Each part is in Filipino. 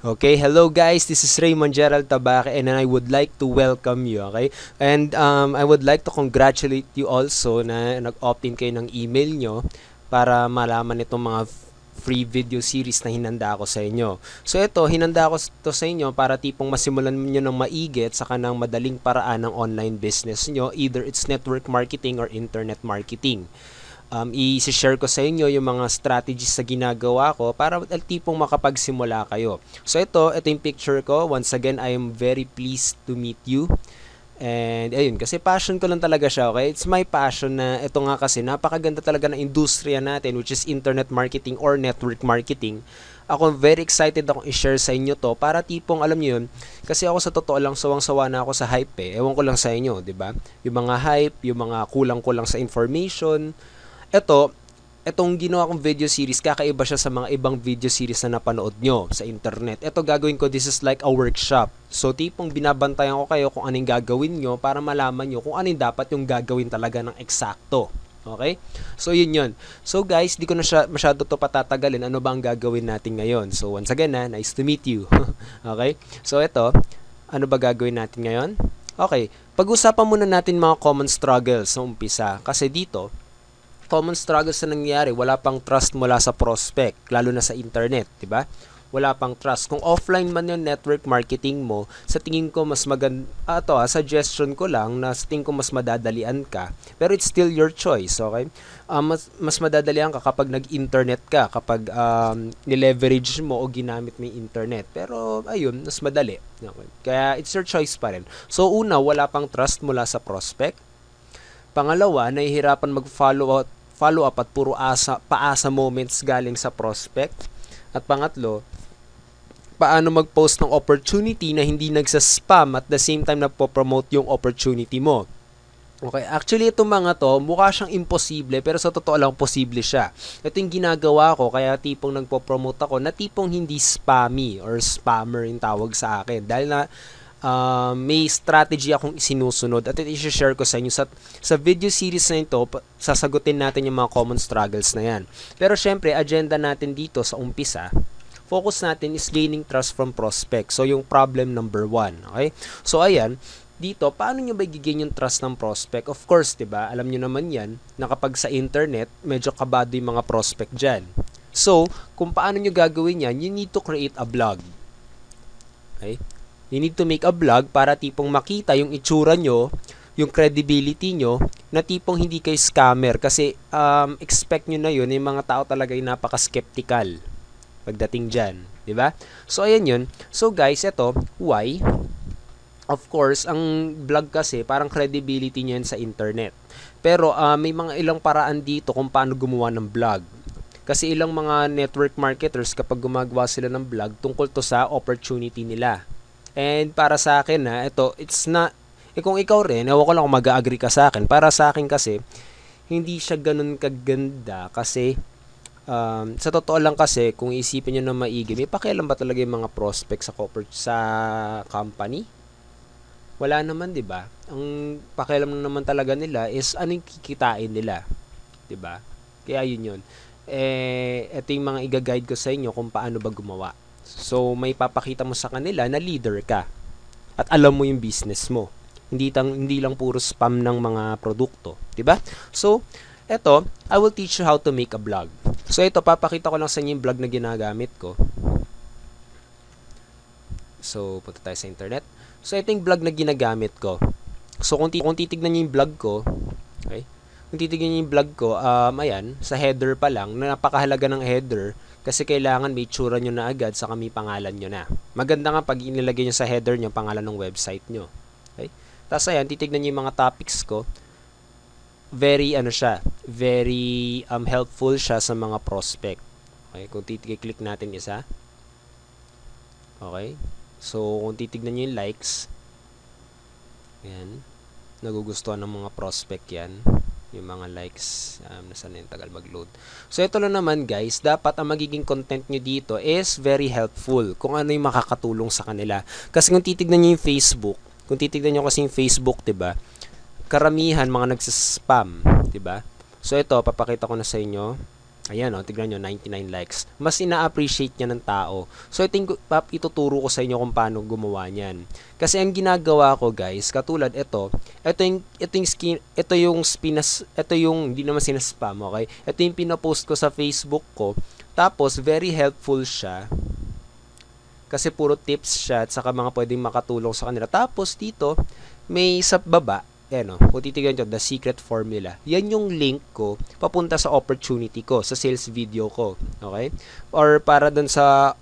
Okay, hello guys, this is Raymond Gerald Tabaque and I would like to welcome you, okay? And I would like to congratulate you also na nag-opt-in kayo ng email nyo para malaman itong mga free video series na hinanda ko sa inyo. So ito, hinanda ko to sa inyo para tipong masimulan nyo ng maigi at saka ng madaling paraan ng online business nyo, either it's network marketing or internet marketing. I-share ko sa inyo yung mga strategies sa ginagawa ko para tipong makapagsimula kayo. So ito yung picture ko. Once again, I am very pleased to meet you. And ayun, kasi passion ko lang talaga siya, okay? It's my passion na ito nga kasi napakaganda talaga ng industriya natin, which is internet marketing or network marketing. Ako very excited akong i-share sa inyo to para tipong alam niyo yun, kasi ako sa totoo lang sawang-sawa na ako sa hype eh. Ewan ko lang sa inyo, 'di ba? Yung mga hype, yung mga kulang-kulang sa information. Itong ginawa kong video series, kakaiba siya sa mga ibang video series na napanood nyo sa internet. Ito gagawin ko, this is like a workshop. So, tipong binabantayan ko kayo kung anong gagawin nyo para malaman nyo kung anong dapat yung gagawin talaga ng eksakto. Okay? So, yun. So, guys, di ko na masyado to patatagalin. Ano ba ang gagawin natin ngayon? So, once again, nice to meet you. Okay? So, ito, ano ba gagawin natin ngayon? Okay, pag-usapan muna natin mga common struggles sa umpisa. Kasi dito, common struggles na nangyayari, wala pang trust mula sa prospect, lalo na sa internet, di ba? Wala pang trust. Kung offline man yung network marketing mo, sa tingin ko mas maganda, suggestion ko lang na sa tingin ko mas madadalian ka. Pero it's still your choice, okay? Mas madadalian ka kapag nag-internet ka, kapag nileverage mo o ginamit mo yung internet. Pero ayun, mas madali. Okay? Kaya it's your choice pa rin. So una, wala pang trust mula sa prospect. Pangalawa, nahihirapan mag-follow up at puro paasa moments galing sa prospect. At pangatlo, paano mag-post ng opportunity na hindi nagsa-spam at the same time nagpo-promote yung opportunity mo. Okay, actually itong mga to, mukha siyang imposible pero sa totoo lang posible siya. Ito yung ginagawa ko, kaya tipong nagpo-promote ako na tipong hindi spammy or spammer yung tawag sa akin. Dahil na may strategy akong isinusunod at i-share ko sa inyo sa video series na ito. Sasagutin natin yung mga common struggles na yan. Pero syempre, agenda natin dito sa umpisa, focus natin is gaining trust from prospect. So yung problem number 1, okay? So ayan, dito, paano nyo ba i-gain yung trust ng prospect? Of course, diba, alam nyo naman yan, na kapag sa internet, medyo kabado yung mga prospect dyan. So, kung paano nyo gagawin yan, you need to create a blog. Okay? You need to make a blog para tipong makita yung itsura nyo, yung credibility nyo, na tipong hindi kayo scammer. Kasi expect nyo na yun, yung mga tao talaga yung napaka-skeptical pagdating dyan. Diba? So, ayan yun. So, guys, ito, why? Of course, ang blog kasi, parang credibility nyo yan sa internet. Pero, may mga ilang paraan dito kung paano gumawa ng blog. Kasi ilang mga network marketers, kapag gumagawa sila ng blog, tungkol to sa opportunity nila. And para sa akin ito, it's not, kung ikaw rin, ewan ko lang kung mag-agree ka sa akin, para sa akin kasi, hindi siya ganun kaganda kasi, sa totoo lang kasi, kung isipin nyo na maigi, may pakialam ba talaga yung mga prospects sa company? Wala naman, di ba? Ang pakialam naman talaga nila is anong kikitain nila. Di ba? Kaya yun. Ito yung mga i-guide ko sa inyo kung paano ba gumawa. So, may papakita mo sa kanila na leader ka. At alam mo yung business mo. Hindi lang puro spam ng mga produkto. Diba? So, eto, I will teach you how to make a blog. So, ito, papakita ko lang sa inyo yung blog na ginagamit ko. So, punta tayo sa internet. So, ito yung blog na ginagamit ko. So, kung titignan nyo yung blog ko, okay? Kung titignan nyo yung blog ko, ayan, sa header pa lang, napakahalaga ng header, kasi kailangan may tsura nyo na agad sa may pangalan nyo na. Maganda nga pag inilagay nyo sa header nyo pangalan ng website nyo. Okay? Tapos ayan, titignan nyo yung mga topics ko. Very helpful siya sa mga prospect. Okay? Kung click natin isa. Okay? So, kung titignan nyo yung likes, ayan, nagugustuhan ng mga prospect yan. Yung mga likes, nasaan na yung tagal mag-load. So, ito lang naman guys, dapat ang magiging content nyo dito is very helpful. Kung ano yung makakatulong sa kanila. Kasi kung titignan nyo yung Facebook, diba, karamihan mga nagsaspam, diba? So, ito, papakita ko na sa inyo. Ayan, tignan nyo, 99 likes. Mas ina-appreciate niya ng tao. So, ituturo ko sa inyo kung paano gumawa niyan. Kasi ang ginagawa ko, guys, katulad ito yung, hindi naman sinaspam, okay? Ito yung pinapost ko sa Facebook ko. Tapos, very helpful siya. Kasi puro tips siya at saka mga pwedeng makatulong sa kanila. Tapos, dito, may sa baba, kung titignan nyo, the secret formula. Yan yung link ko papunta sa opportunity ko, sa sales video ko. Okay? Or para dun sa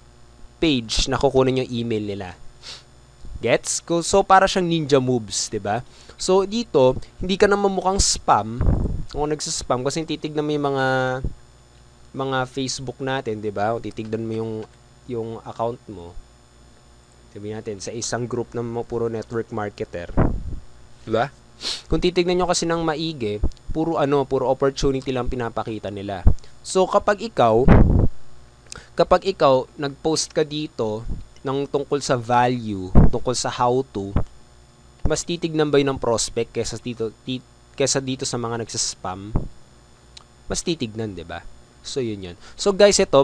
page na kukunin yung email nila. Gets? So, para siyang ninja moves, ba? Diba? So, dito, hindi ka naman mukhang spam. Kung nagsaspam, kasi titignan mo yung mga Facebook natin, ba diba? Kung titignan mo yung account mo. Sabihin natin, sa isang group ng puro network marketer. Diba? Kung titignan nyo kasi ng maigi, puro opportunity lang pinapakita nila. So, kapag ikaw nag-post ka dito ng tungkol sa value, tungkol sa how to, mas titignan ba yun ng prospect kesa dito sa mga nagsaspam? Mas titignan, 'di ba? So, yun. So, guys, ito,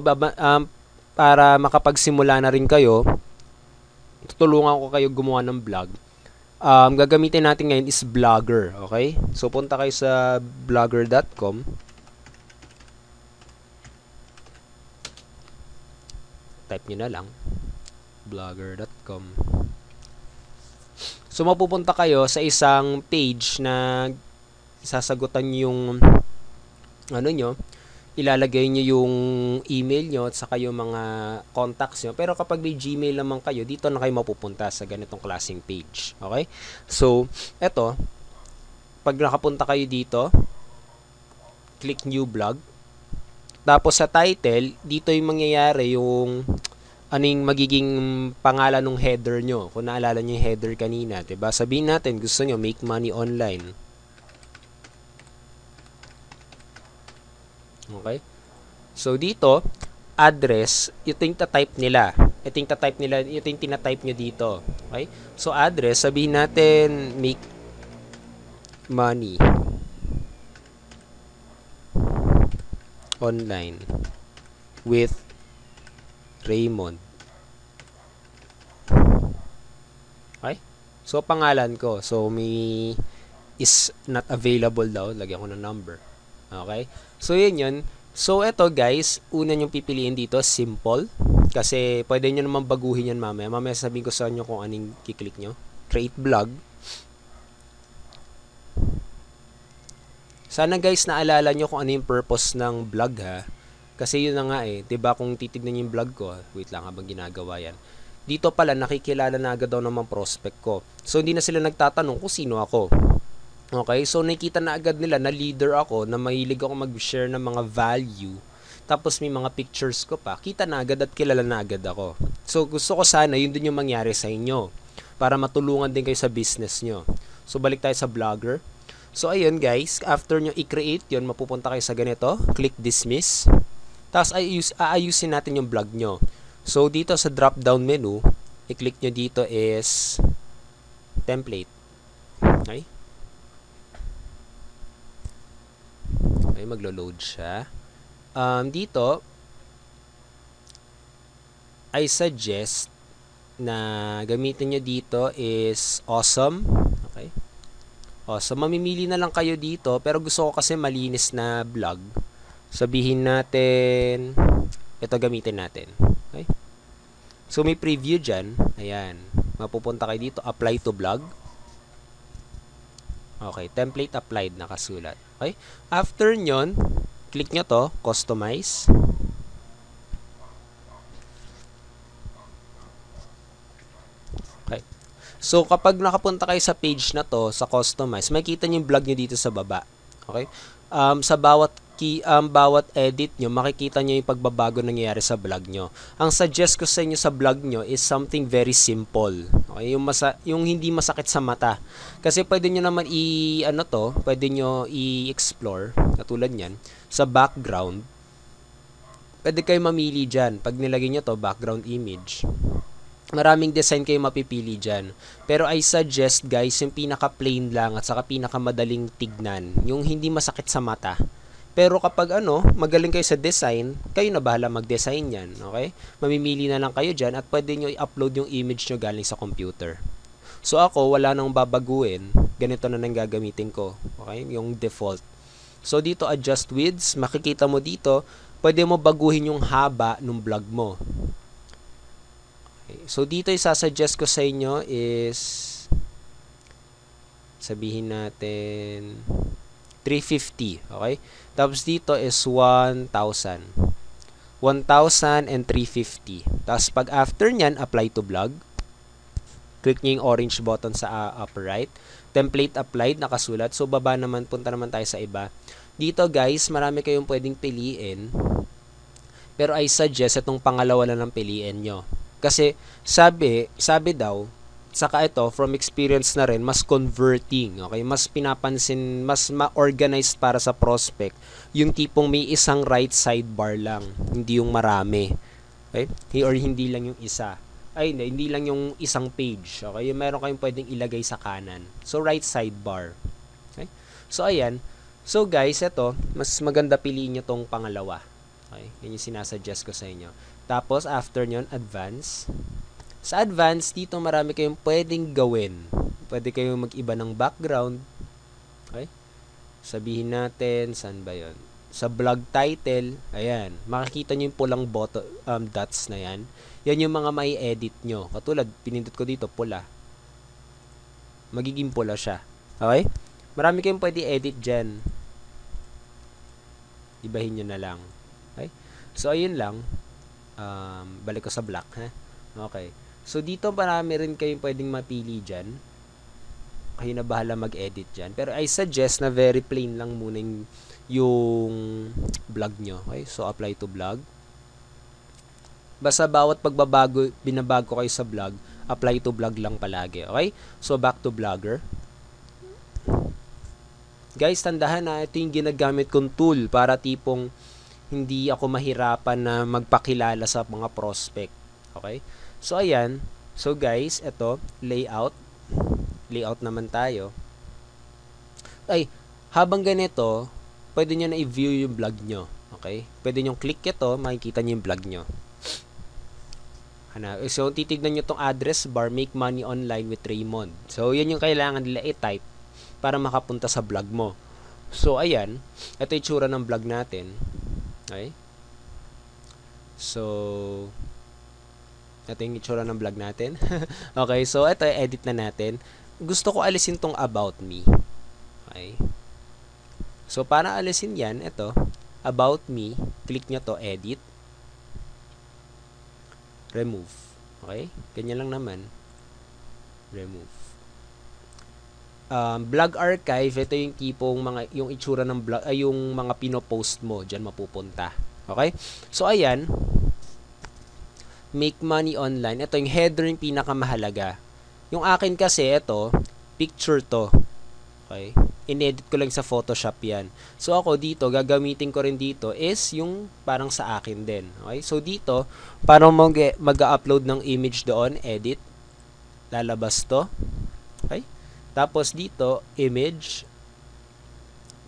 para makapagsimula na rin kayo, tutulungan ko kayo gumawa ng vlog. Gagamitin natin ngayon is Blogger, okay? So, punta kayo sa blogger.com. Type nyo na lang. Blogger.com. So, mapupunta kayo sa isang page na sasagutan yung ilalagay nyo yung email nyo at saka yung mga contacts nyo. Pero kapag may Gmail naman kayo, dito na kayo mapupunta sa ganitong klaseng page. Okay? So, eto, pag nakapunta kayo dito, click new blog. Tapos sa title, dito yung mangyayari yung anong magiging pangalan ng header nyo. Kung naalala nyo yung header kanina, diba? Sabihin natin, gusto nyo make money online. Okay? So, dito, address, ito yung tatype nila. Ito yung tinatype nyo dito. Okay? So, address, sabihin natin, make money online with Raymond. Okay? So, pangalan ko. So, may is not available daw. Lagyan ko ng number. Okay? So, yun. So, eto guys, una nyong pipiliin dito, simple. Kasi, pwede nyo naman baguhin yan mamaya. Mamaya sabihin ko sa inyo kung anong kiklik nyo. Create blog. Sana guys, naalala nyo kung ano yung purpose ng blog ha. Kasi yun na nga diba kung titignan nyo yung blog ko, wait lang habang ginagawa yan. Dito pala, nakikilala na agad daw ng mga prospect ko. So, hindi na sila nagtatanong kung sino ako. Okay, so nakita na agad nila na leader ako, na mahilig ako mag-share ng mga value. Tapos may mga pictures ko pa. Kita na agad at kilala na agad ako. So gusto ko sana yun din yung mangyari sa inyo. Para matulungan din kayo sa business nyo. So balik tayo sa Blogger. So ayun guys, after nyo i-create yun, mapupunta kayo sa ganito. Click dismiss. Tapos aayusin natin yung blog nyo. So dito sa drop down menu, i-click nyo dito is template. Okay. Okay, maglo-load siya. Dito, I suggest na gamitin nyo dito is awesome. Okay. Awesome. Mamimili na lang kayo dito, pero gusto ko kasi malinis na blog. Sabihin natin, ito gamitin natin. Okay. So, may preview dyan. Ayan. Mapupunta kayo dito, apply to blog. Okay, template applied, nakasulat. Okay? After nyon, click nyo to, customize. Okay. So, kapag nakapunta kayo sa page na to, sa customize, makikita nyo yung blog nyo dito sa baba. Okay? Sa bawat edit nyo, makikita nyo yung pagbabago nangyayari sa blog nyo. Ang suggest ko sa inyo sa blog nyo is something very simple. Okay? Yung hindi masakit sa mata. Kasi pwede nyo naman pwede nyo i-explore, katulad nyan, sa background. Pwede kayo mamili dyan. Pag nilagay nyo to, background image. Maraming design kayo mapipili dyan. Pero I suggest guys, yung pinaka-plain lang at saka pinaka-madaling tignan. Yung hindi masakit sa mata. Pero kapag magaling kayo sa design, kayo na bahala mag-design yan, okay? Mamimili na lang kayo dyan at pwede nyo i-upload yung image nyo galing sa computer. So ako, wala nang babaguhin. Ganito na nang gagamitin ko, okay? Yung default. So dito, adjust widths. Makikita mo dito, pwede mo baguhin yung haba ng vlog mo. Okay. So dito, isasuggest ko sa inyo is, sabihin natin 350, okay? Tapos dito is 1,000. 1,000 and 350. Tapos pag after nyan, apply to vlog. Click nyo yung orange button sa upper right. Template applied, nakasulat. So baba naman, punta naman tayo sa iba. Dito guys, marami kayong pwedeng piliin. Pero I suggest itong pangalawa na lang piliin nyo. Kasi sabi daw, saka ito, from experience na rin, mas converting, okay? Mas pinapansin, mas ma-organized para sa prospect. Yung tipong may isang right sidebar lang, hindi yung marami. Okay? Or hindi lang yung isa. Ay, hindi lang yung isang page. Okay? Yung meron kayong pwedeng ilagay sa kanan. So, right sidebar. Okay? So, ayan. So, guys, ito, mas maganda piliin nyo tong pangalawa. Okay? Yan yung sinasuggest ko sa inyo. Tapos, after nyon, advance. Sa advance, dito marami kayong pwedeng gawin. Pwede kayong mag-iba ng background. Okay? Sabihin natin, saan ba yun? Sa blog title, ayan. Makikita nyo yung pulang dots na yan. Yan yung mga may edit nyo. Katulad, pinindot ko dito, pula. Magiging pula siya. Okay? Marami kayong pwede edit dyan. Ibahin nyo na lang. Okay? So, ayun lang. Balik ko sa black, ha? Okay. So, dito marami rin kayong pwedeng mapili dyan. Kayo na bahala mag-edit dyan. Pero I suggest na very plain lang muna yung vlog nyo. Okay? So, apply to vlog. Basta bawat binabago kayo sa vlog, apply to vlog lang palagi. Okay? So, back to vlogger. Guys, tandahan na ito yung ginagamit kong tool para tipong hindi ako mahirapan na magpakilala sa mga prospect. Okay? So, ayan. So, guys, ito, layout. Layout naman tayo. Ay, habang ganito, pwede nyo na i-view yung vlog nyo. Okay? Pwede nyo click ito, makikita nyo yung vlog nyo. So, titignan nyo tong address bar, make money online with Raymond. So, yan yung kailangan nila i-type para makapunta sa vlog mo. So, ayan. Ito yung tsura ng vlog natin. Okay? So, ito yung itsura ng vlog natin. Okay, so ito, edit na natin. Gusto ko alisin tong about me. Okay. So, para alisin yan, ito, about me, click nyo to, edit, remove. Okay, ganyan lang naman. Remove. Blog archive, ito yung tipong yung itsura ng blog, ay yung mga pinopost mo, dyan mapupunta. Okay, so ayan, make money online. Ito yung header yung pinakamahalaga. Yung akin kasi, ito, picture to. Okay? Inedit ko lang sa Photoshop yan. So, ako dito, gagamitin ko rin dito is yung parang sa akin din. Okay? So, dito, parang mag-upload ng image doon, edit. Lalabas to. Okay? Tapos, dito, image.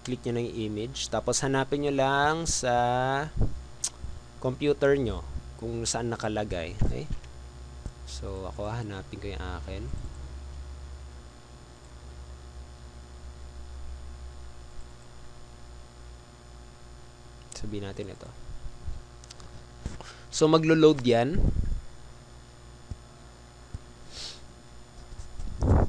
Click nyo na yung image. Tapos, hanapin nyo lang sa computer nyo kung saan nakalagay. Okay? So, ako hanapin ko yung akin. Sabihin natin ito. So, maglo-load yan.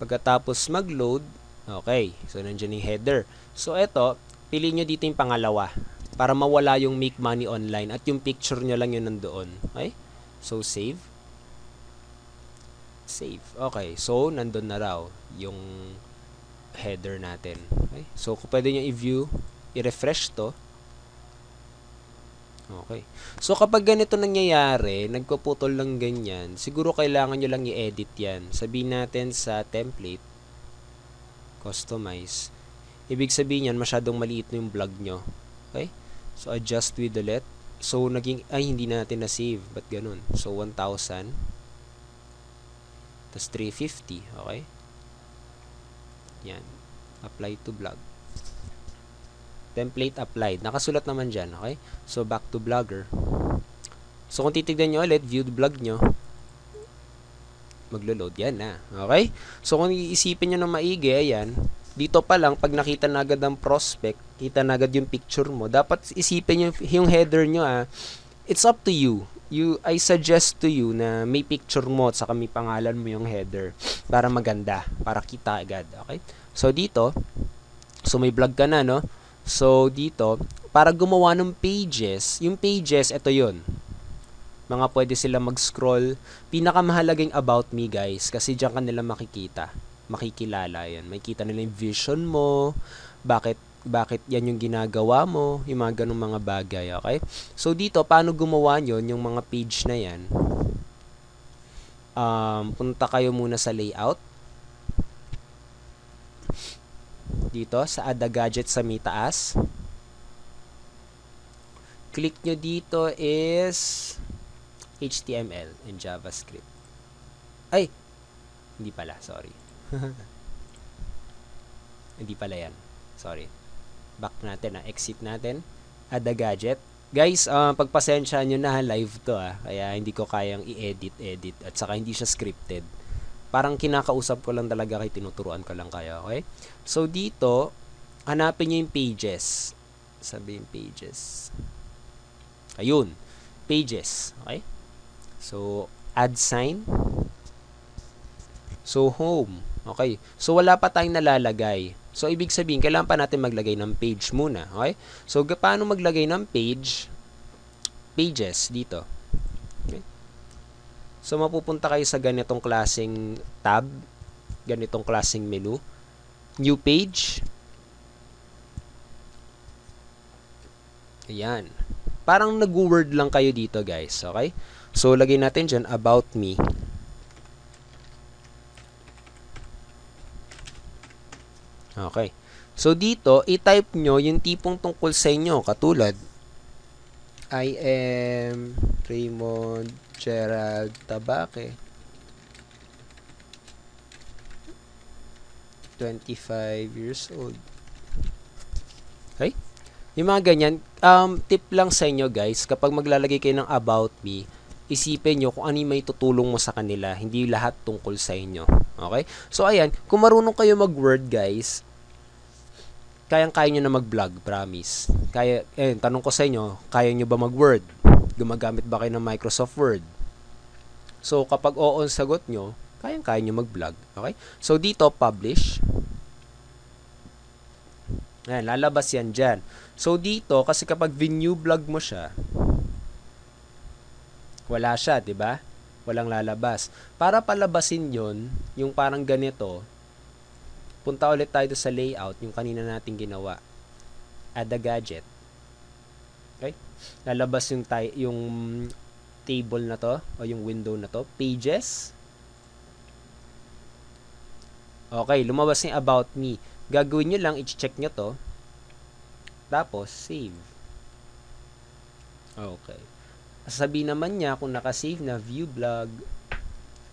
Pagkatapos mag-load, okay. So, nandiyan yung header. So, ito, piliin nyo dito yung pangalawa para mawala yung make money online at yung picture nyo lang yun nandoon. Okay? So, save. Save. Okay. So, nandun na raw yung header natin. Okay? So, kung pwede nyo i-view, i-refresh to. Okay. So, kapag ganito nangyayari, nagpuputol lang ganyan, siguro kailangan nyo lang i-edit yan. Sabihin natin sa template, customize. Ibig sabihin yan, masyadong maliit na yung vlog nyo. Okay? So, adjust with delete. So, hindi na natin na-save. Ba't ganun? So, 1,000. Tapos, 350. Okay? Yan. Apply to vlog. template applied. Nakasulat naman dyan, okay? So, back to Blogger. So, kung titignan nyo ulit, view the blog nyo, maglo-load yan na. Okay? So, kung iisipin nyo na maigi, ayan, dito pa lang, pag nakita na agad ang prospect, kita na agad yung picture mo, dapat isipin nyo yung header nyo, it's up to you. I suggest to you na may picture mo at saka may pangalan mo yung header para maganda, para kita agad. Okay? So, dito, so may blog ka na, no? So, dito, para gumawa ng pages, yung pages, ito yun. Mga pwede sila mag-scroll. Pinakamahalagang about me, guys, kasi diyan ka nila makikita. Makikilala yan. Makikita nila yung vision mo, bakit yan yung ginagawa mo, yung mga ganung mga bagay, okay? So, dito, paano gumawa nyon yung mga page na yan? Punta kayo muna sa layout. Dito, sa add a gadget sa may taas. Click nyo dito is HTML and JavaScript. Ay! Hindi pala, sorry. Hindi pala yan. Sorry. Back natin, exit natin. Add a gadget. Guys, pagpasensya nyo na, live to kaya hindi ko kayang i-edit at saka hindi siya scripted. Parang kinakausap ko lang talaga kayo, tinuturuan ko lang kayo, okay? So, dito, hanapin nyo yung pages. Sabihin pages. Ayun. Pages. Okay? So, add sign. So, home. Okay? So, wala pa tayong nalalagay. So, ibig sabihin, kailangan pa natin maglagay ng page muna. Okay? So, paano maglagay ng page? Pages, dito. Okay? So, mapupunta kayo sa ganitong klaseng tab, ganitong klaseng menu. New page. Ayan. Parang nag-word lang kayo dito, guys. Okay? So, lagay natin dyan, about me. Okay. So, dito, i-type nyo yung tipong tungkol sa inyo. Katulad, I am Raymond Gerald Tabaque, 25 years old. Okay? Yung mga ganyan, tip lang sa inyo, guys, kapag maglalagay kayo ng about me, isipin nyo kung ano yung may tutulong mo sa kanila, hindi lahat tungkol sa inyo. Okay? So, ayan, kung marunong kayo mag-Word, guys, kayang-kaya nyo na mag-vlog, promise. Tanong ko sa inyo, kaya nyo ba mag-Word? Gumagamit ba kayo ng Microsoft Word? So, kapag oo ang sagot nyo, kayang-kaya nyo mag-vlog. Okay? So, dito, publish. Ayan, lalabas yan dyan. So, dito, kasi kapag view vlog mo siya, wala siya, diba? Walang lalabas. Para palabasin yon, yung parang ganito, punta ulit tayo sa layout, yung kanina natin ginawa. Add a gadget. Okay? Lalabas yung table na to, o yung window na to. Pages. Okay, lumabas yung about me. Gagawin nyo lang, i-check nyo to. Tapos, save. Okay. Sasabihin naman niya kung nakasave na view blog.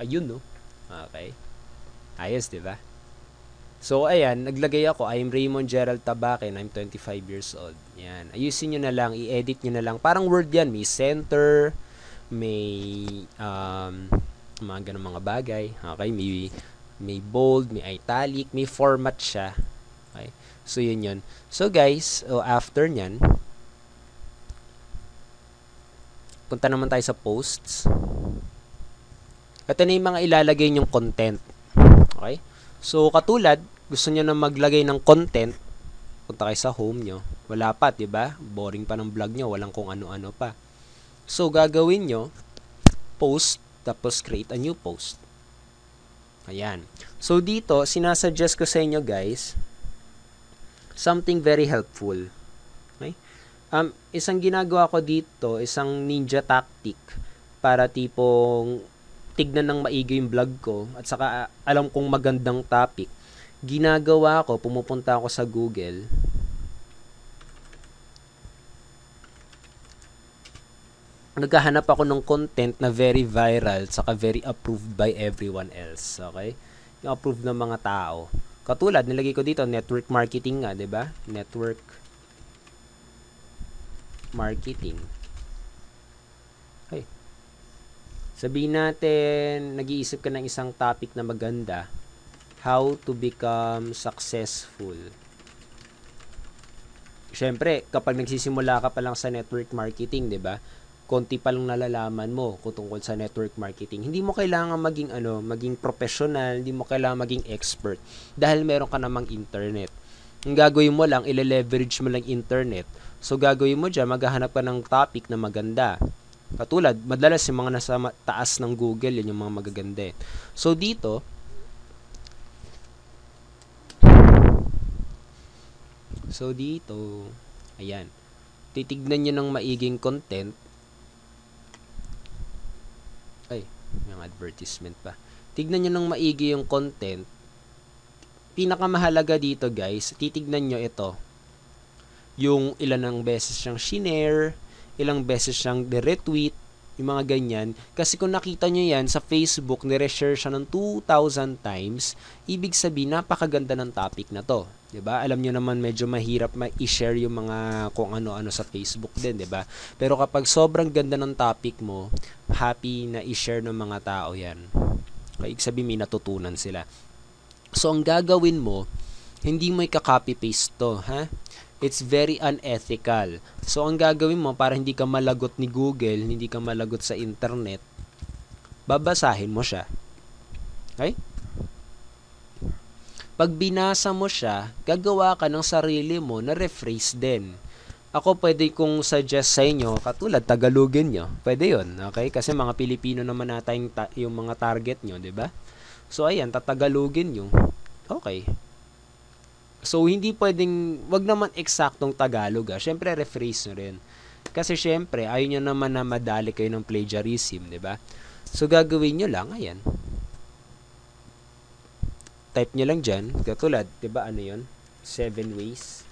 Ayun, no? Okay. Ayos, diba? So, ayan, naglagay ako, I am Raymond Gerald Tabaque and I'm 25 years old. Yan. Ayusin nyo na lang, i-edit nyo na lang. Parang Word yan. May center, may mga ganun mga bagay. Okay? May bold, may italic, may format siya. Okay? So, yun yun. So, guys, after nyan, punta naman tayo sa posts. Ito na yung mga ilalagay nyong content. Okay? So, katulad, gusto nyo na maglagay ng content, punta kayo sa home nyo. Wala pa, diba? Boring pa ng vlog nyo. Walang kung ano-ano pa. So, gagawin nyo, post, tapos create a new post. Ayan. So, dito, sinasuggest ko sa inyo, guys, something very helpful. Okay? Isang ginagawa ko dito, isang ninja tactic para tipong tignan ng maigi yung vlog ko at saka alam kong magandang topic. Ginagawa ko, pumupunta ako sa Google. Naghahanap ako ng content na very viral saka very approved by everyone else. Okay? Yung approved ng mga tao. Katulad, nilagay ko dito, network marketing nga, 'di ba? Network marketing. Ay. Sabihin natin, nag-iisip ka ng isang topic na maganda. How to become successful. Siyempre, kapag nagsisimula ka pa lang sa network marketing, 'di ba? Konti pa lang nalalaman mo kung tungkol sa network marketing. Hindi mo kailangan maging professional, hindi mo kailangan maging expert dahil meron ka namang internet. Ang gagawin mo lang, ile-leverage mo lang internet. So, gagawin mo dyan, maghahanap ka ng topic na maganda. Katulad, madalas yung mga nasa taas ng Google, yun yung mga magaganda. So, dito, ayan, titignan nyo ng maiging content. Ay, may advertisement pa. Tignan nyo ng maigi yung content. Pinakamahalaga dito, guys, titignan nyo ito. Yung ilan ng beses siyang shinare, ilang beses siyang retweet, yung mga ganyan. Kasi kung nakita nyo yan sa Facebook, nire-share siya ng 2,000 times, ibig sabihin, napakaganda ng topic na to. 'Di ba? Alam nyo naman medyo mahirap i-share yung mga kung ano-ano sa Facebook din, 'di ba? Pero kapag sobrang ganda ng topic mo, happy na i-share ng mga tao yan. Kaya ibig sabihin, may natutunan sila. So, ang gagawin mo, hindi mo i-copy-paste to, ha? It's very unethical. So, ang gagawin mo, para hindi ka malagot ni Google, hindi ka malagot sa internet, babasahin mo siya. Okay? Pag binasa mo siya, gagawa ka ng sarili mo na rephrase din. Ako pwede kong suggest sa inyo, katulad Tagalogin nyo. Pwede yun, okay? Kasi mga Pilipino naman natin yung mga target nyo, di ba? So, ayan, tatagalogin nyo. Okay. So, hindi pwedeng, wag naman eksaktong Tagalog, Siyempre, rephrase nyo rin. Kasi, siyempre, ayaw nyo naman na madali kayo ng plagiarism, di ba? So, gagawin nyo lang, ayan. Type nyo lang dyan, katulad, di ba, ano yun? 7 ways.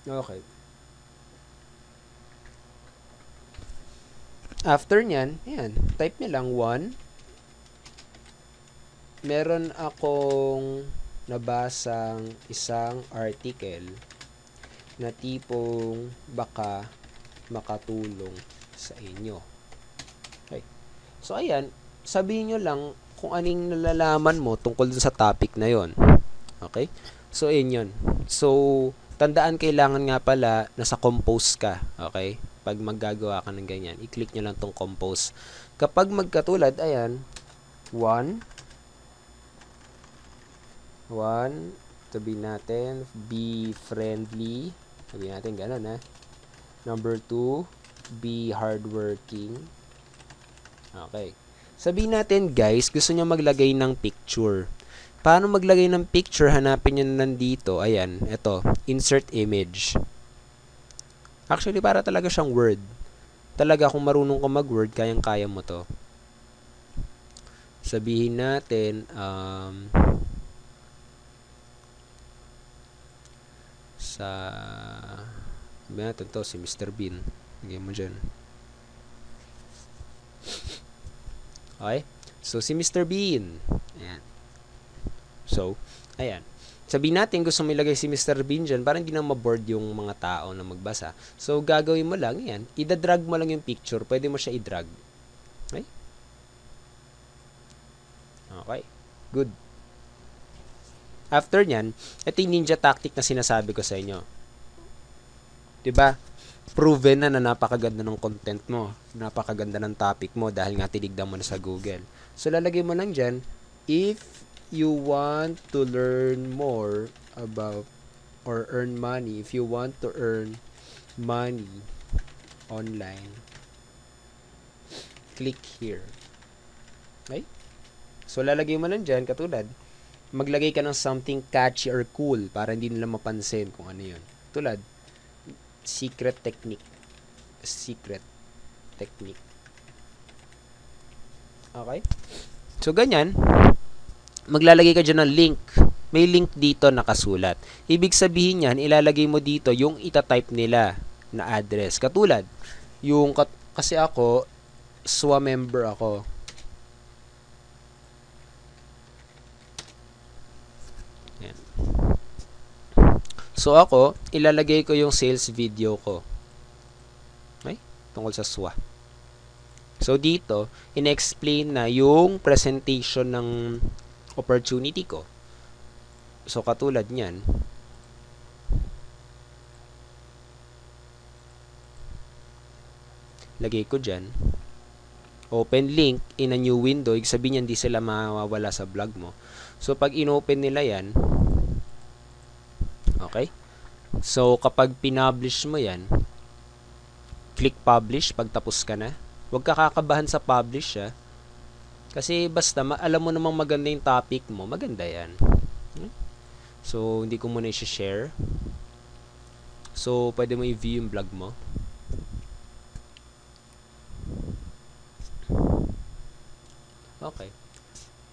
Okay. After nyan, ayan, type nyo lang 1. Meron akong nabasang isang article na tipong baka makatulong sa inyo. Okay. So, ayan, sabihin nyo lang kung anong nalalaman mo tungkol sa topic na yon. Okay? So, ayan yun. So, tandaan, kailangan nga pala nasa compose ka. Okay? Pag maggagawa ka ng ganyan, i-click nyo lang tong compose. Kapag magkatulad, ayan, 1, sabihin natin, be friendly. Sabihin natin gano'n, ha. Number 2, be hardworking. Okay. Sabihin natin, guys, gusto nyo maglagay ng picture. Paano maglagay ng picture? Hanapin nyo nandito. Ayan, ito, insert image. Actually, para talaga siyang Word. Talaga, kung marunong ka mag-Word, kayang-kaya mo to. Sabihin natin, sabihin natin to, si Mr. Bean. Lagyan mo dyan. Okay? So, si Mr. Bean. Ayan. So, ayan. Sabihin natin, gusto mo ilagay si Mr. Bean dyan para hindi na maboard yung mga tao na magbasa. So, gagawin mo lang yan. Ida-drag mo lang yung picture. Pwede mo siya i-drag. Okay? Okay. Good. After nyan, ito yung ninja tactic na sinasabi ko sa inyo. Diba? Proven na napakaganda ng content mo. Napakaganda ng topic mo dahil nga tinignan mo na sa Google. So, lalagay mo lang dyan, if you want to learn more about or earn money, if you want to earn money online, click here. Okay? So, lalagay mo lang dyan, katulad, maglagay ka ng something catchy or cool para hindi nila mapansin kung ano yun. Tulad, secret technique. Okay? So, ganyan. Maglalagay ka dyan ng link. May link dito nakasulat. Ibig sabihin yan, ilalagay mo dito yung itatype nila na address. Katulad, yung, kasi ako, SWA member ako. So ako, ilalagay ko yung sales video ko. Okay? Tungkol sa SWA. So dito, in-explain na yung presentation ng opportunity ko. So katulad niyan. Lagay ko dyan. Open link in a new window. Ibig sabihin hindi sila mawawala sa vlog mo. So, pag inopen nila yan, okay? So, kapag pinublish mo yan, click publish pag tapos ka na. Huwag ka kakabahan sa publish, ha? Kasi basta, alam mo namang maganda yung topic mo, maganda yan. So, hindi ko muna i-share. So, pwede mo i-view yung vlog mo. Okay.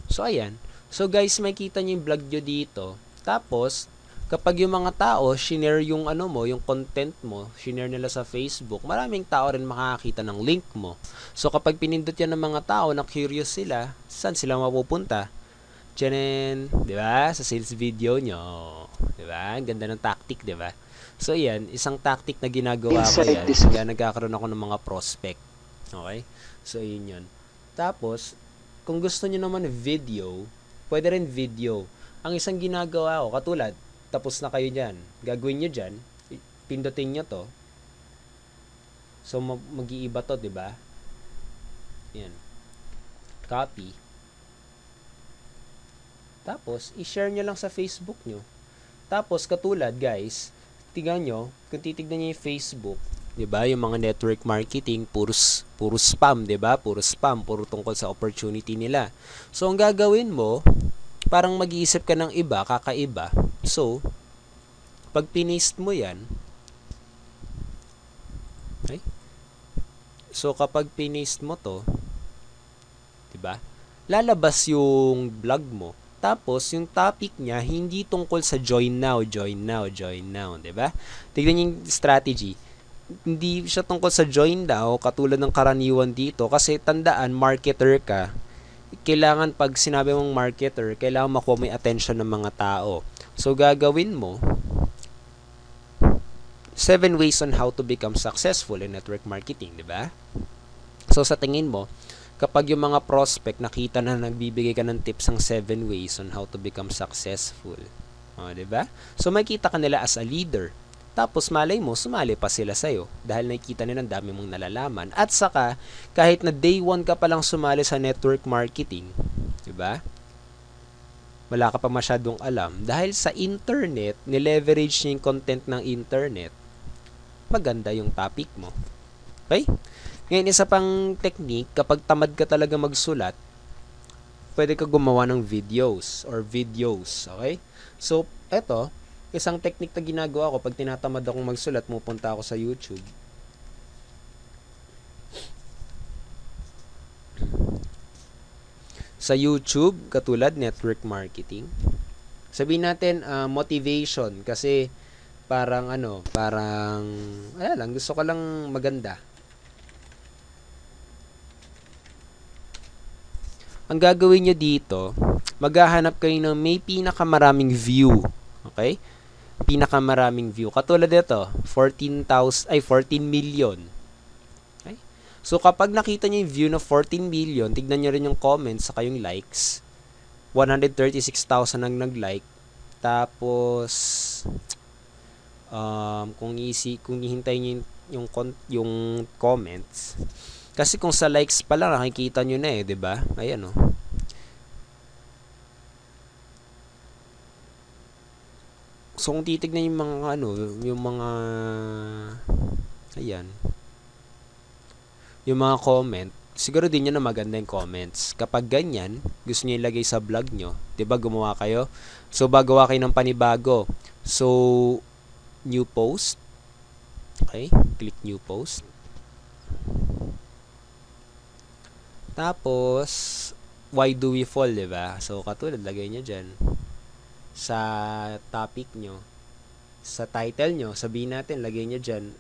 So, ayan. So, guys, makikita nyo yung vlog nyo dito. Tapos, kapag yung mga tao, shinare yung ano mo, yung content mo, shinare nila sa Facebook, maraming tao rin makakakita ng link mo. So, kapag pinindot yan ng mga tao na curious sila, saan sila mapupunta? Diyan, di ba? Sa sales video nyo. Di ba? Ang ganda ng tactic, di ba? So, yan. Isang tactic na ginagawa ko yan. Kaya nagkakaroon ako ng mga prospect. Okay? So, yun yun. Tapos, kung gusto nyo naman video, pwede rin video. Ang isang ginagawa ko, katulad, tapos na kayo dyan. Gagawin nyo dyan, pindutin nyo to. So, mag-iiba to, diba? Yan. Copy. Tapos, i-share nyo lang sa Facebook nyo. Tapos, katulad, guys, tignan nyo, kung titignan nyo yung Facebook, diba? Yung mga network marketing, puro spam, diba? Puro spam, puro tungkol sa opportunity nila. So, ang gagawin mo, parang mag-iisip ka ng iba, kakaiba. So, pag pinist mo yan, okay? So, kapag pinist mo to, diba? Lalabas yung vlog mo. Tapos, yung topic niya, hindi tungkol sa join now, diba? Tignan yung strategy. Hindi siya tungkol sa join now, katulad ng karaniwan dito. Kasi, tandaan, marketer ka. Kailangan, pag sinabi mong marketer, kailangan makuha mo yung attention ng mga tao. So, gagawin mo, 7 ways on how to become successful in network marketing, diba? So, sa tingin mo, kapag yung mga prospect nakita na nagbibigay ka ng tips ng 7 ways on how to become successful. O, diba? So, makikita ka nila as a leader. Tapos, malay mo, sumali pa sila sa'yo. Dahil nakikita nila ang dami mong nalalaman. At saka, kahit na day 1 ka palang sumali sa network marketing, diba? Wala ka pa masyadong alam. Dahil sa internet, nileverage niya yung content ng internet, maganda yung topic mo. Okay? Ngayon, isa pang technique, kapag tamad ka talaga magsulat, pwede ka gumawa ng videos. Okay? So, eto, isang technique na ginagawa ko, pag tinatamad akong magsulat, pupunta ako sa YouTube. Sa YouTube, katulad, network marketing. Sabihin natin, motivation, kasi parang, gusto ko lang maganda. Ang gagawin nyo dito, maghahanap kayo ng may pinakamaraming view. Okay? Pinakamaraming view. Katulad dito, 14 million. Okay? So, kapag nakita nyo yung view na 14 million, tignan nyo rin yung comments saka yung likes. 136,000 ang nag-like. Tapos, kung hihintay nyo yung comments, kasi kung sa likes pa lang, nakikita nyo na diba? Ayan, So, kung titignan yung mga, ayan, yung mga comment, siguro din nyo na maganda yung comments. Kapag ganyan, gusto nyo ilagay sa vlog nyo, diba, gumawa kayo? So, bagawa kayo ng panibago. So, new post. Okay, click new post. Tapos, why do we fall, diba? So, katulad, lagay nyo dyan. Sa topic nyo, sa title nyo, sabihin natin, lagay nyo dyan,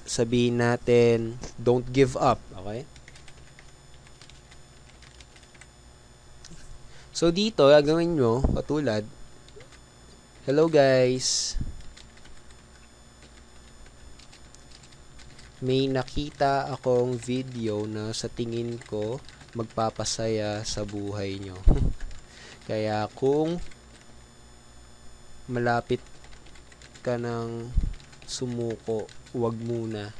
sabihin natin, don't give up, okay? So, dito, gagawin nyo, katulad, Hello guys. May nakita akong video na sa tingin ko magpapasaya sa buhay nyo. Kaya kung malapit ka ng sumuko, wag muna.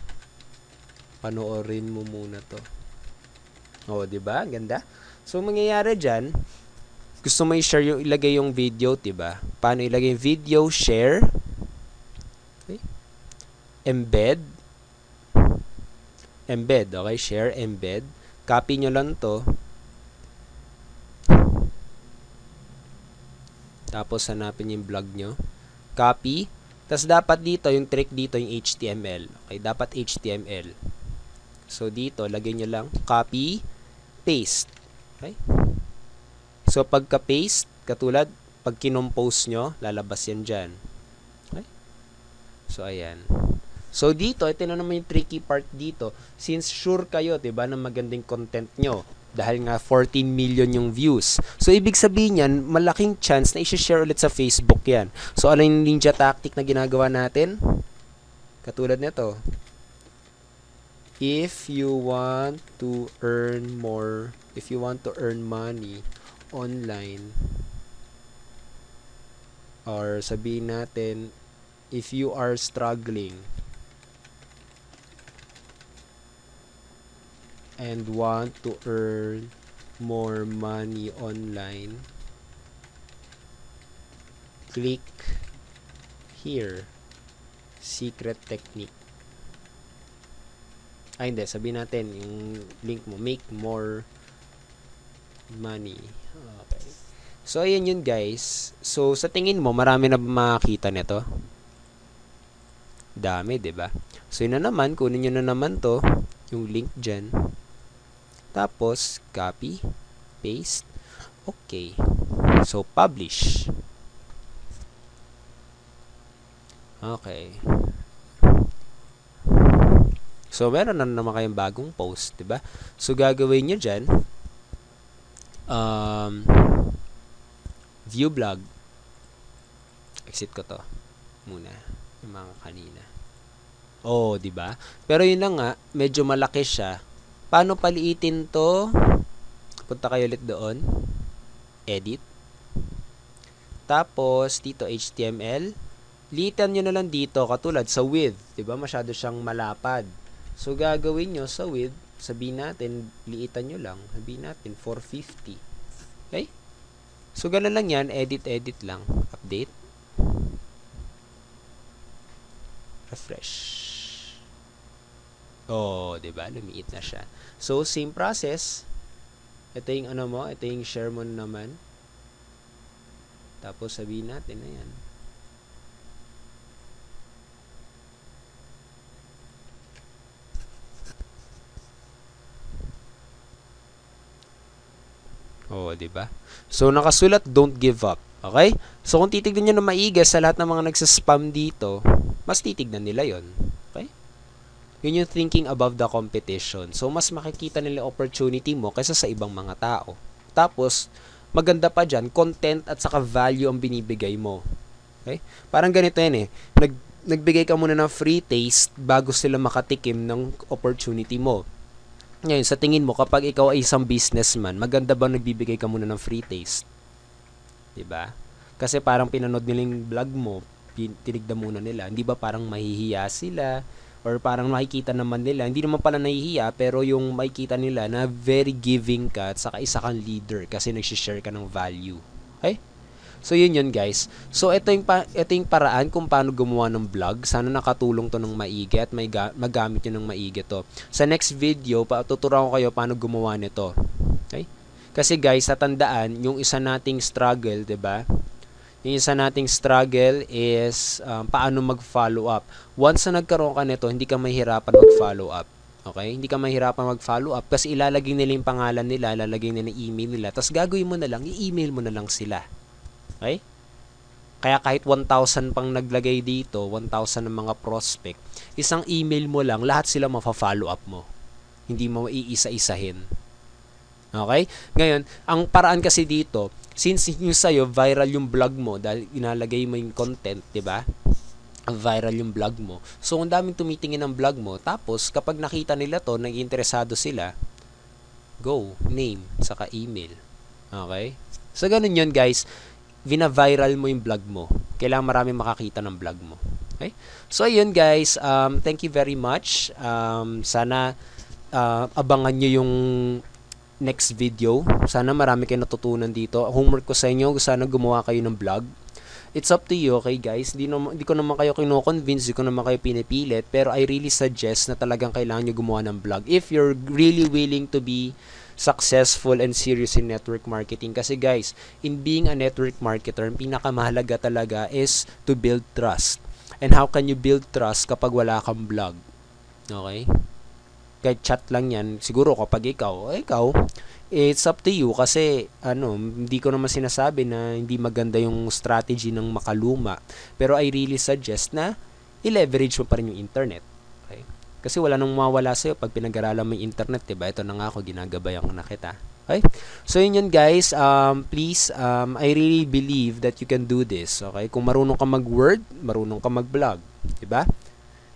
Panoorin mo muna to. Oh, 'di ba? Ganda. So mangyayari diyan, gusto mo i-share yung ilagay yung video, 'di ba? Paano ilagay yung video? Share. Okay. Embed. Embed, okay? Share, embed. Copy nyo lang to. Tapos hanapin yung blog nyo. Copy. Tapos dapat dito, yung trick dito, yung HTML. Okay, dapat HTML. So dito, lagay nyo lang. Copy, paste. Okay? So pagka-paste, katulad, pag kinompose nyo, lalabas yan dyan. Okay? So ayan. So dito, ito na naman yung tricky part dito. Since sure kayo, 'di ba, na magandang content nyo. Dahil nga 14 million yung views. So ibig sabihin yan, malaking chance na i-share ulit sa Facebook yan. So ano yung ninja tactic na ginagawa natin? Katulad nito. If you want to earn money online, or sabihin natin, if you are struggling and want to earn more money online, click here, secret technique. Ay, hindi. Sabihin natin, yung link mo, make more money. Okay. So, ayan yun, guys. So, sa tingin mo, marami na makakita nito? Dami, 'di ba? So, yun na naman. Kunin nyo na naman to, yung link dyan. Tapos, copy, paste. Okay. So, publish. Okay. So, meron na naman kayong bagong post, 'di ba? So, gagawin nyo dyan, view blog. Exit ko to muna, yung mga kanina. Oh, 'di ba? Pero yun lang nga, medyo malaki siya. Paano paliitin to? Punta kayo ulit doon. Edit. Tapos, dito HTML. Liitan nyo na lang dito, katulad sa width. 'Di ba? Masyado siyang malapad. So, gagawin nyo sa width, sabihin natin, liitan nyo lang. Sabihin natin, 450. Okay? So, ganun lang yan. Edit lang. Update. Refresh. Oh, 'di ba? Lumiit na siya. So, same process. Ito yung ano mo, ito yung share mo naman. Tapos sabihin natin, ayan. Oh, 'di ba? So, nakasulat, don't give up. Okay? So, kung titignan niyo na maigi sa lahat ng mga nagsa-spam dito, mas titignan nila 'yon. Okay? Yun yung thinking above the competition. So, mas makikita nila opportunity mo kaysa sa ibang mga tao. Tapos, maganda pa dyan, content at saka value ang binibigay mo. Okay? Parang ganito yan eh. Nagbigay ka muna ng free taste bago sila makatikim ng opportunity mo. Ngayon, sa tingin mo, kapag ikaw ay isang businessman, maganda ba nagbibigay ka muna ng free taste? Diba? Kasi parang pinanood nila yung vlog mo, tinignan muna nila. Hindi ba parang mahihiya sila? Or parang makikita naman nila, hindi naman pala nahihiya, pero yung makikita nila na very giving ka at saka isa kang leader kasi nagsishare ka ng value. Okay? So, yun guys. So, ito yung paraan kung paano gumawa ng vlog. Sana nakatulong to ng maigi at magamit nyo ng maigi to. Sa next video, tuturuan ko kayo paano gumawa nito. Okay? Kasi guys, tatandaan, yung isa nating struggle, 'di ba? Yung isa nating struggle is paano mag-follow up. Once na nagkaroon ka nito, hindi ka mahirapan mag-follow up. Okay? Hindi ka mahirapan mag-follow up kasi ilalagay nila yung pangalan nila, ilalagay nila yung email nila, tapos gagawin mo na lang, i-email mo na lang sila. Okay? Kaya kahit 1,000 pang naglagay dito, 1,000 ng mga prospect, isang email mo lang, lahat sila mafa-follow up mo. Hindi mo iisa-isahin. Okay? Ngayon, ang paraan kasi dito, since yung sa'yo, viral yung vlog mo dahil inalagay mo yung content, di ba? Viral yung vlog mo. So, ang daming tumitingin ng vlog mo. Tapos, kapag nakita nila to, nag-interesado sila, go, name, saka email. Okay? So, ganun yun, guys. Vina-viral mo yung vlog mo. Kailangan marami makakita ng vlog mo. Okay? So, ayun, guys. Thank you very much. Sana abangan nyo yung next video. Sana marami kayo natutunan dito. Homework ko sa inyo, sana gumawa kayo ng vlog. It's up to you, okay guys? Di ko naman kayo kino-convince, di ko naman kayo pinipilit, pero I really suggest na talagang kailangan nyo gumawa ng vlog. If you're really willing to be successful and serious in network marketing. Kasi guys, in being a network marketer, ang pinakamahalaga talaga is to build trust. And how can you build trust kapag wala kang vlog? Okay? Kahit chat lang yan, siguro kapag ikaw, it's up to you kasi hindi ko naman sinasabi na hindi maganda yung strategy ng makaluma. Pero I really suggest na i-leverage mo pa rin yung internet. Okay? Kasi wala nang mawala sa'yo pag pinag-aralan mo yung internet, diba? Ito na nga ako, ginagabayan ko na kita. Okay? So yun guys, please, I really believe that you can do this. Okay? Kung marunong ka mag-word, marunong ka mag-blog. Diba?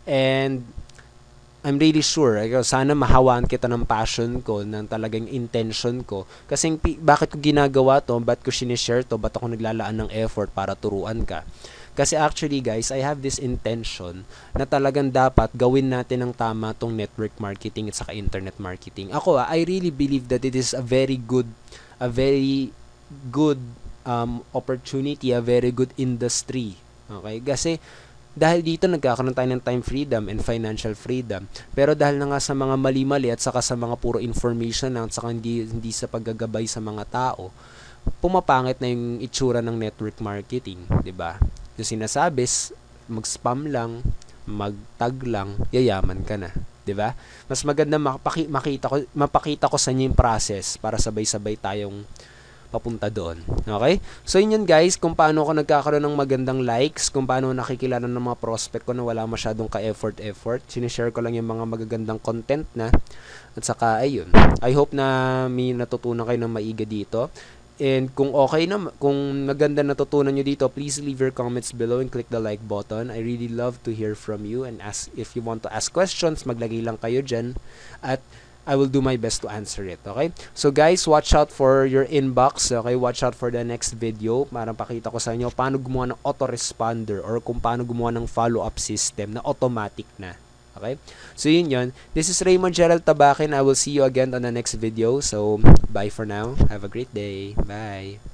And I'm really sure, sana mahawaan kita ng passion ko, ng talagang intention ko. Kasi bakit ko ginagawa to, ba't ko sinishare to, ba't ako naglalaan ng effort para turuan ka. Kasi actually guys, I have this intention na talagang dapat gawin natin ng tama tong network marketing at saka internet marketing. Ako, I really believe that it is a very good opportunity, a very good industry. Okay? Kasi dahil dito nagkakaroon tayo ng time freedom and financial freedom. Pero dahil na nga sa mga mali-mali at saka sa mga puro information at saka hindi sa paggagabay sa mga tao, pumapangit na yung itsura ng network marketing, 'di ba? Yung sinasabi, mag-spam lang, mag-tag lang, yayaman ka na, 'di ba? Mas maganda mapakita ko sa inyo yung process para sabay-sabay tayong papunta doon. Okay? So, yun guys, kung paano ako nagkakaroon ng magandang likes, kung paano nakikilala ng mga prospect ko na wala masyadong ka-effort. Sinishare ko lang yung mga magagandang content na. At saka, ayun. I hope na may natutunan kayo ng maiga dito. And kung okay na, kung maganda natutunan nyo dito, please leave your comments below and click the like button. I really love to hear from you. And if you want to ask questions, maglagay lang kayo dyan. At I will do my best to answer it, okay? So guys, watch out for your inbox, okay? Watch out for the next video para pakita ko sa inyo paano gumawa ng autoresponder or kung paano gumawa ng follow-up system na automatic na, okay? So yun. This is Raymond Gerald Tabakin. I will see you again on the next video. So, bye for now. Have a great day. Bye.